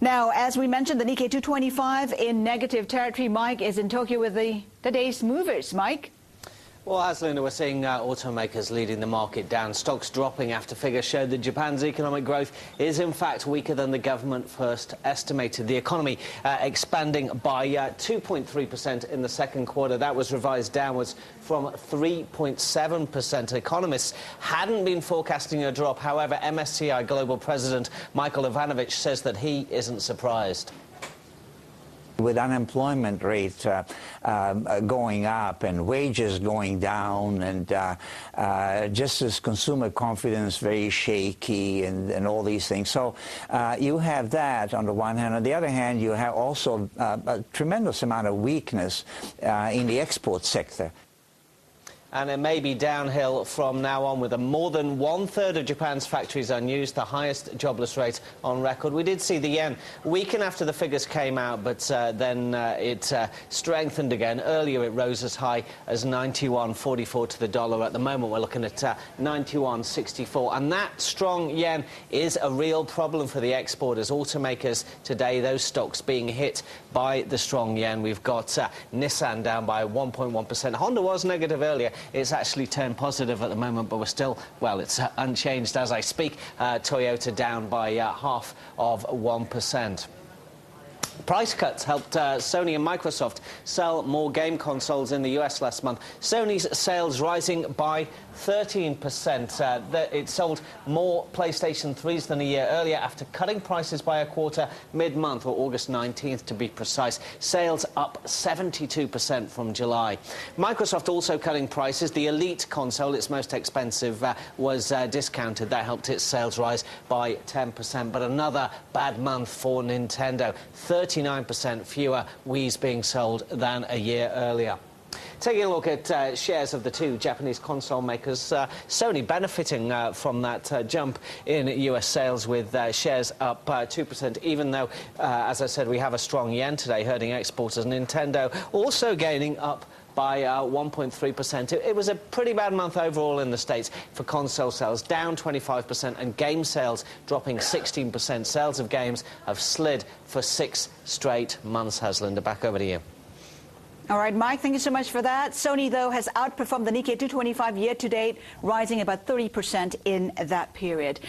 Now, as we mentioned, the Nikkei 225 in negative territory. Mike is in Tokyo with the day's movers. Mike? Well, as Linda, we're seeing automakers leading the market down. Stocks dropping after figures showed that Japan's economic growth is, in fact, weaker than the government first estimated. The economy expanding by 2.3% in the second quarter. That was revised downwards from 3.7%. Economists hadn't been forecasting a drop. However, MSCI Global President Michael Ivanovich says that he isn't surprised. With unemployment rate going up and wages going down, and just as consumer confidence very shaky, and all these things. So you have that on the one hand. On the other hand, you have also a tremendous amount of weakness in the export sector. And it may be downhill from now on, with more than one-third of Japan's factories unused, the highest jobless rate on record. We did see the yen weaken after the figures came out, but then it strengthened again. Earlier, it rose as high as 91.44 to the dollar. At the moment, we're looking at 91.64. And that strong yen is a real problem for the exporters. Automakers today, those stocks being hit by the strong yen. We've got Nissan down by 1.1%. Honda was negative earlier. It's actually turned positive at the moment, but we're still, well, it's unchanged as I speak. Toyota down by 0.5%. Price cuts helped Sony and Microsoft sell more game consoles in the US last month. Sony's sales rising by 13%. It sold more PlayStation 3s than a year earlier after cutting prices by a quarter mid-month, or August 19th to be precise. Sales up 72% from July. Microsoft also cutting prices. The Elite console, its most expensive, was discounted. That helped its sales rise by 10%. But another bad month for Nintendo. 39% fewer Wiis being sold than a year earlier. Taking a look at shares of the two Japanese console makers, Sony benefiting from that jump in US sales, with shares up 2%, even though, as I said, we have a strong yen today hurting exporters. Nintendo also gaining up by 1.3%. It was a pretty bad month overall in the States for console sales, down 25%, and game sales dropping 16%. Sales of games have slid for 6 straight months. Linda, back over to you. All right, Mike, thank you so much for that. Sony, though, has outperformed the Nikkei 225 year-to-date, rising about 30% in that period.